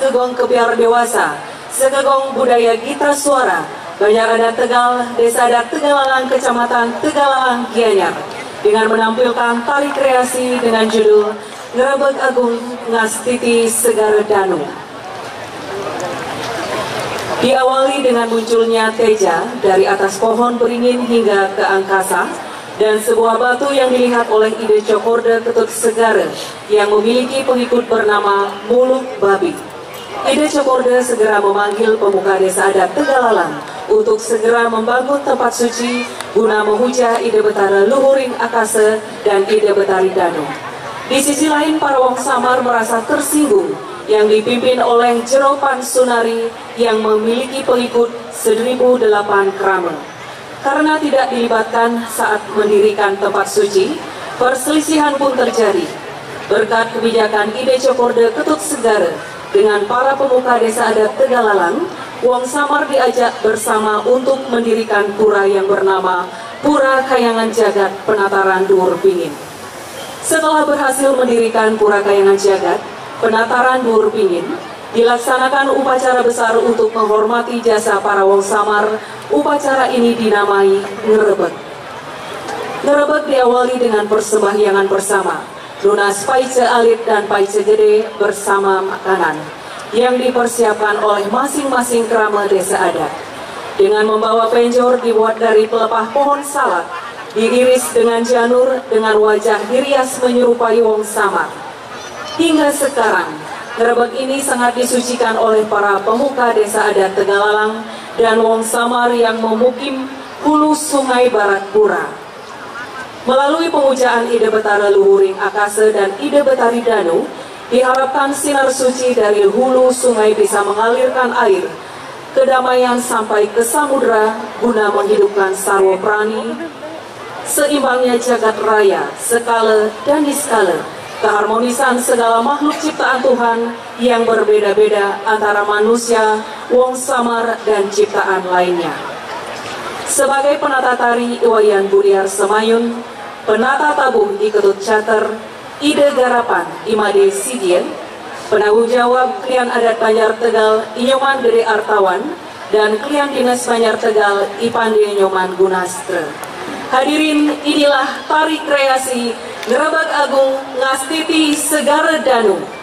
Kegong Kebiar Dewasa, Sekegong Budaya Gita Suara, Banjar Adat Tegal, Desa Adat Tegalalang, Kecamatan Tegalalang, Gianyar, dengan menampilkan tari kreasi dengan judul Ngerebek Agung Ngastiti Segara Danu. Diawali dengan munculnya teja dari atas pohon beringin hingga ke angkasa, dan sebuah batu yang dilihat oleh Ide Cokorde Ketut Segara yang memiliki pengikut bernama Muluk Babi. Ide Cokorde segera memanggil pemuka desa adat Tegalalang untuk segera membangun tempat suci guna memuja Ide Betara Luhuring Akase dan Ide Betari Danu. Di sisi lain, para Wong Samar merasa tersinggung yang dipimpin oleh Jeropan Sunari yang memiliki pengikut 1008 krama. Karena tidak dilibatkan saat mendirikan tempat suci, perselisihan pun terjadi. Berkat kebijakan Ide Cokorde Ketut Segara dengan para pemuka desa adat Tegalalang, Wong Samar diajak bersama untuk mendirikan pura yang bernama Pura Kayangan Jagat Penataran Dhuwur Pingin. Setelah berhasil mendirikan Pura Kayangan Jagat Penataran Dhuwur Pingin, dilaksanakan upacara besar untuk menghormati jasa para Wong Samar. Upacara ini dinamai Ngerebek. Ngerebek diawali dengan persembahyangan bersama, lunas paice alit dan paice gede bersama makanan yang dipersiapkan oleh masing-masing krama desa adat. Dengan membawa penjor dibuat dari pelepah pohon salak, diiris dengan janur dengan wajah dirias menyerupai Wong Samar. Hingga sekarang, Ngerebek ini sangat disucikan oleh para pemuka desa adat Tegalalang dan Wong Samar yang memukim hulu sungai Barat Pura. Melalui pemujaan Ide Betara Luhuring Akase dan Ide Betari Danu, diharapkan sinar suci dari hulu sungai bisa mengalirkan air kedamaian sampai ke samudra guna menghidupkan sarwa prani, seimbangnya jagat raya, skala dan niskala, keharmonisan segala makhluk ciptaan Tuhan yang berbeda-beda antara manusia, Wong Samar, dan ciptaan lainnya. Sebagai penata tari Iwayan Budiar Semayun, penata tabuh di Ketut Cater, Ide Garapan Imade Sidien, penanggung jawab Klian Adat Banjar Tegal Inyoman Gede Artawan, dan Klian Dinas Banjar Tegal Ipande Nyoman Gunastra. Hadirin, inilah tari kreasi Ngerebek Agung Ngastiti Segara Danu.